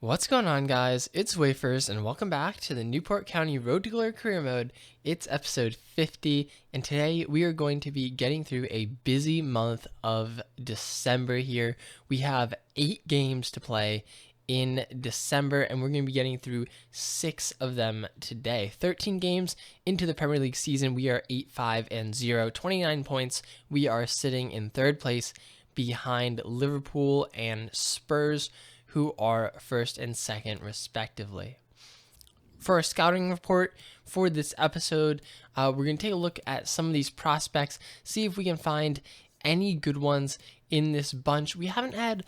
What's going on, guys? It's Wafers, and welcome back to the Newport County Road to Glory Career Mode. It's episode 50, and today we are going to be getting through a busy month of December here. We have 8 games to play in December, and we're going to be getting through 6 of them today. 13 games into the Premier League season. We are 8-5-0, 29 points. We are sitting in 3rd place behind Liverpool and Spurs, who are 1st and 2nd respectively. For our scouting report for this episode, we're going to take a look at some of these prospects, see if we can find any good ones in this bunch. We haven't had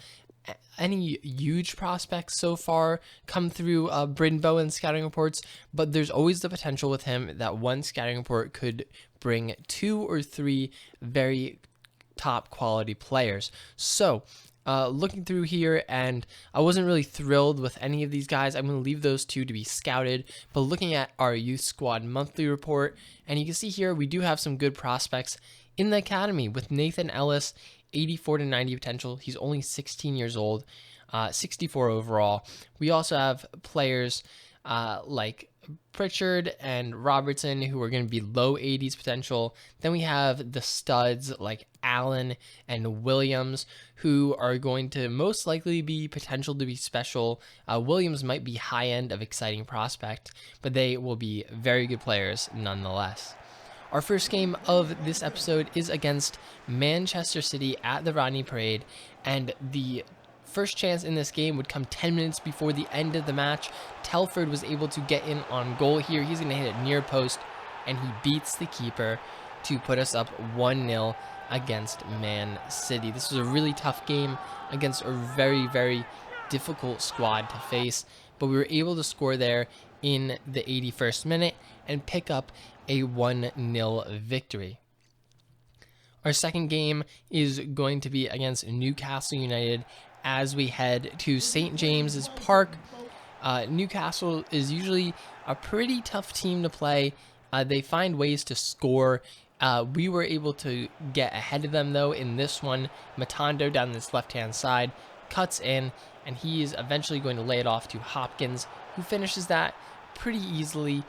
any huge prospects so far come through Bryn Bowen's scouting reports, but there's always the potential with him that one scouting report could bring 2 or 3 very top quality players. So looking through here, and I wasn't really thrilled with any of these guys. I'm going to leave those 2 to be scouted. But looking at our youth squad monthly report, and you can see here we do have some good prospects in the academy with Nathan Ellis, 84 to 90 potential. He's only 16 years old, 64 overall. We also have players like Pritchard and Robertson, who are going to be low 80s potential. Then we have the studs like Allen and Williams, who are going to most likely be potential to be special. Williams might be high end of exciting prospect, but they will be very good players nonetheless. Our first game of this episode is against Manchester City at the Rodney Parade, and the first chance in this game would come 10 minutes before the end of the match. Telford was able to get in on goal here. He's going to hit it near post, and he beats the keeper to put us up 1-0 against Man City. This was a really tough game against a very, very difficult squad to face, but we were able to score there in the 81st minute and pick up a 1-0 victory. Our second game is going to be against Newcastle United as we head to St. James's Park. Newcastle is usually a pretty tough team to play. They find ways to score. We were able to get ahead of them, though, in this one. Matondo down this left-hand side cuts in, and he is eventually going to lay it off to Hopkins, who finishes that pretty easily,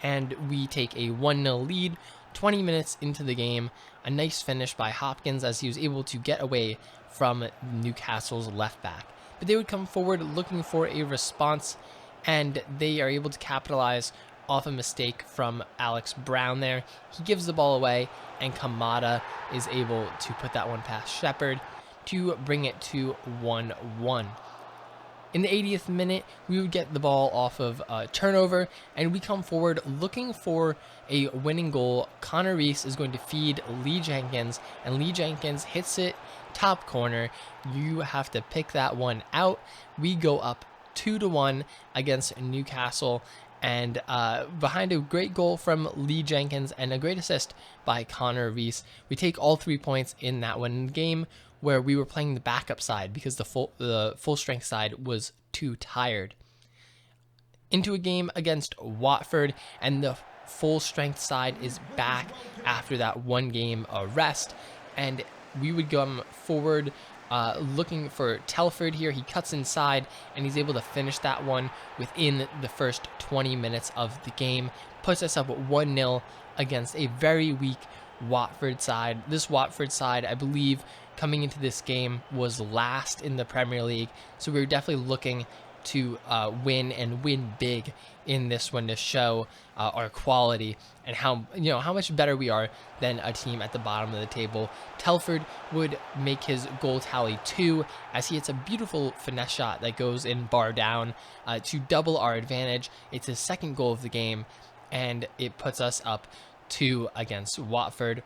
and we take a 1-0 lead. 20 minutes into the game, a nice finish by Hopkins as he was able to get away from Newcastle's left back. But they would come forward looking for a response, and they are able to capitalize off a mistake from Alex Brown there. He gives the ball away, and Kamada is able to put that one past Shepherd to bring it to 1-1. In the 80th minute, we would get the ball off of a turnover, and we come forward looking for a winning goal. Connor Reese is going to feed Lee Jenkins, and Lee Jenkins hits it top corner. You have to pick that one out. We go up 2-1 against Newcastle, and behind a great goal from Lee Jenkins and a great assist by Connor Reese, we take all 3 points in that one game, where we were playing the backup side because the full strength side was too tired. Into a game against Watford, and the full strength side is back after that 1 game rest, and we would come forward looking for Telford here. He cuts inside, and he's able to finish that one within the first 20 minutes of the game, puts us up at 1-0 against a very weak Watford side. This Watford side, I believe, coming into this game was last in the Premier League, so we were definitely looking to win and win big in this one to show our quality and how much better we are than a team at the bottom of the table. Telford would make his goal tally 2 as he hits a beautiful finesse shot that goes in bar down to double our advantage. It's his 2nd goal of the game, and it puts us up 2 against Watford.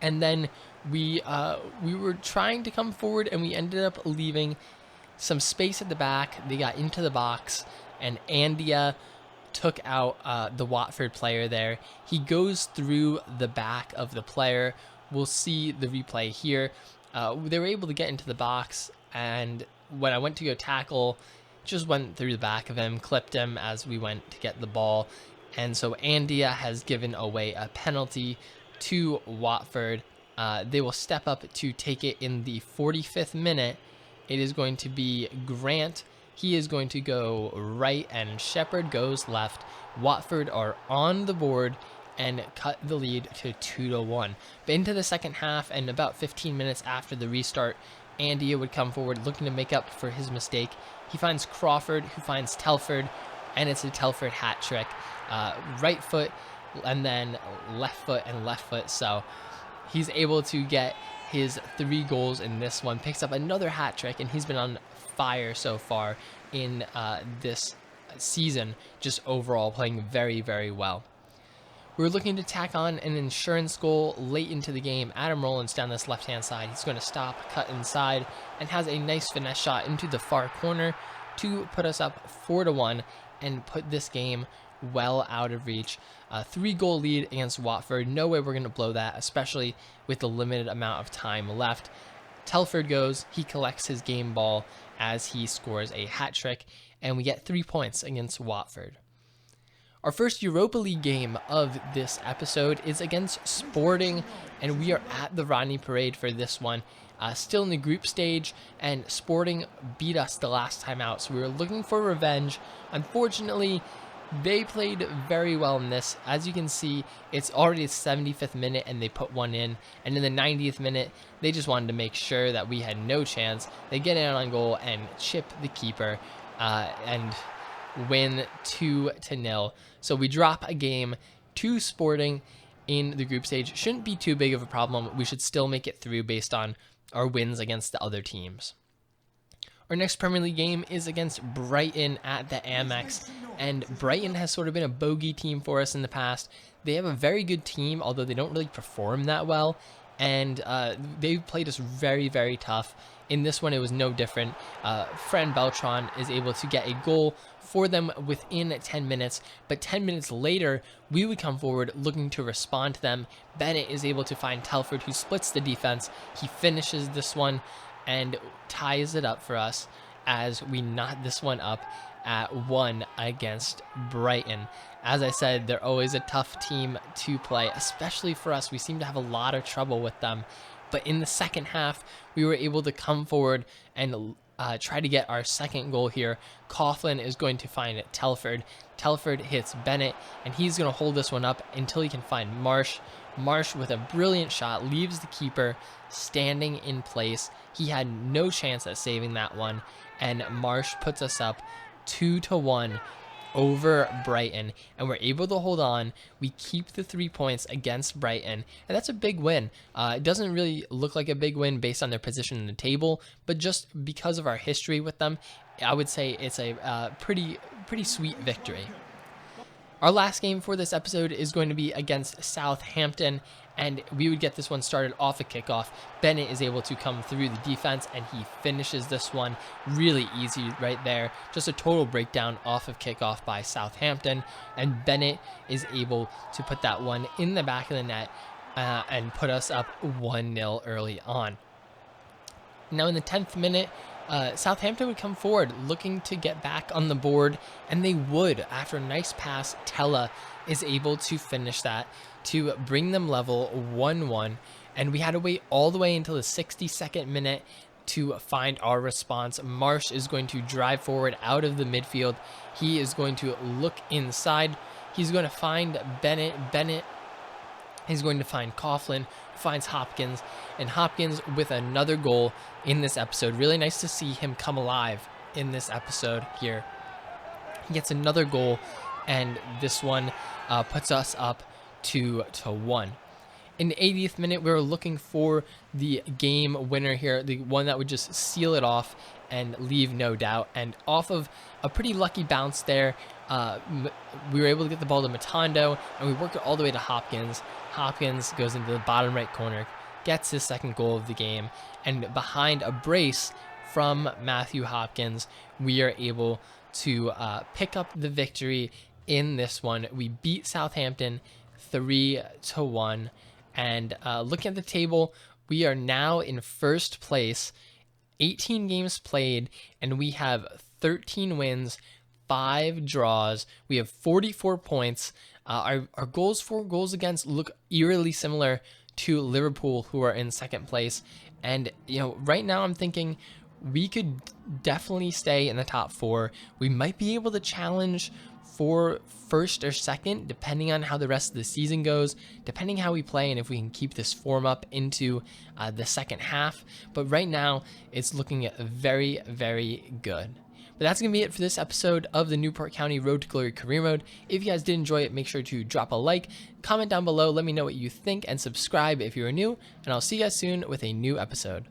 And then we were trying to come forward, and we ended up leaving some space at the back. They got into the box, and Andia took out the Watford player there. He goes through the back of the player. We'll see the replay here. They were able to get into the box, and when I went to go tackle, just went through the back of him, clipped him as we went to get the ball. And so Andia has given away a penalty to Watford. They will step up to take it in the 45th minute. It is going to be Grant He is going to go right, and Shepherd goes left. Watford are on the board and cut the lead to 2-1. But into the second half, and about 15 minutes after the restart, Andy would come forward looking to make up for his mistake. He finds Crawford, who finds Telford, and it's a Telford hat trick. Right foot, and then left foot and left foot. So he's able to get his 3 goals in this one, picks up another hat trick, and he's been on fire so far in this season, just overall playing very, very well. We're looking to tack on an insurance goal late into the game. Adam Rowlands down this left-hand side. He's going to stop, cut inside, and has a nice finesse shot into the far corner to put us up 4-1 and put this game well out of reach. A 3-goal lead against Watford. No way we're going to blow that, especially with the limited amount of time left. Telford goes. He collects his game ball as he scores a hat trick, and we get 3 points against Watford. Our first Europa League game of this episode is against Sporting, and we are at the Rodney Parade for this one. Still in the group stage, and Sporting beat us the last time out, so we were looking for revenge. Unfortunately, they played very well in this. As you can see, it's already the 75th minute, and they put one in. And in the 90th minute, they just wanted to make sure that we had no chance. They get in on goal and chip the keeper, and win 2-0. So we drop a game to Sporting in the group stage. Shouldn't be too big of a problem. We should still make it through based on our wins against the other teams. Our next Premier League game is against Brighton at the Amex, and Brighton has sort of been a bogey team for us in the past. They have a very good team, although they don't really perform that well, and they've played us very, very tough. In this one, it was no different. Fran Beltran is able to get a goal for them within 10 minutes, but 10 minutes later, we would come forward looking to respond to them. Bennett is able to find Telford, who splits the defense. He finishes this one and ties it up for us as we knot this one up at 1 against Brighton. As I said, they're always a tough team to play, especially for us. We seem to have a lot of trouble with them. But in the second half, we were able to come forward and try to get our second goal here. Coughlin is going to find Telford. Telford hits Bennett, and he's going to hold this one up until he can find Marsh. Marsh, with a brilliant shot, leaves the keeper standing in place. He had no chance at saving that one, and Marsh puts us up 2-1 over Brighton, and we're able to hold on. We keep the 3 points against Brighton, and that's a big win. It doesn't really look like a big win based on their position in the table, but just because of our history with them, I would say it's a pretty sweet victory. Our last game for this episode is going to be against Southampton, and we would get this one started off a kickoff. Bennett is able to come through the defense, and he finishes this one really easy right there. Just a total breakdown off of kickoff by Southampton, and Bennett is able to put that one in the back of the net and put us up 1-0 early on. Now in the 10th minute, Southampton would come forward looking to get back on the board, and they would. After a nice pass, Tella is able to finish that to bring them level 1-1, and we had to wait all the way until the 62nd minute to find our response. Marsh is going to drive forward out of the midfield. He is going to look inside. He's going to find Bennett. Bennett is going to find Coughlin, finds Hopkins, and Hopkins with another goal in this episode. Really nice to see him come alive in this episode here. He gets another goal, and this one puts us up 2-1. In the 80th minute, we were looking for the game winner here, the one that would just seal it off and leave no doubt. And off of a pretty lucky bounce there, we were able to get the ball to Matondo, and we worked it all the way to Hopkins. Hopkins goes into the bottom right corner, gets his second goal of the game, and behind a brace from Matthew Hopkins, we are able to pick up the victory in this one. We beat Southampton 3-1, and looking at the table, we are now in first place, 18 games played, and we have 13 wins, 5 draws. We have 44 points. Our goals for goals against look eerily similar to Liverpool, who are in second place. And right now I'm thinking we could definitely stay in the top 4. We might be able to challenge for first or second, depending on how the rest of the season goes, depending how we play and if we can keep this form up into the second half. But right now, it's looking very, very good. But that's going to be it for this episode of the Newport County Road to Glory Career Mode. If you guys did enjoy it, make sure to drop a like, comment down below, let me know what you think, and subscribe if you are new, and I'll see you guys soon with a new episode.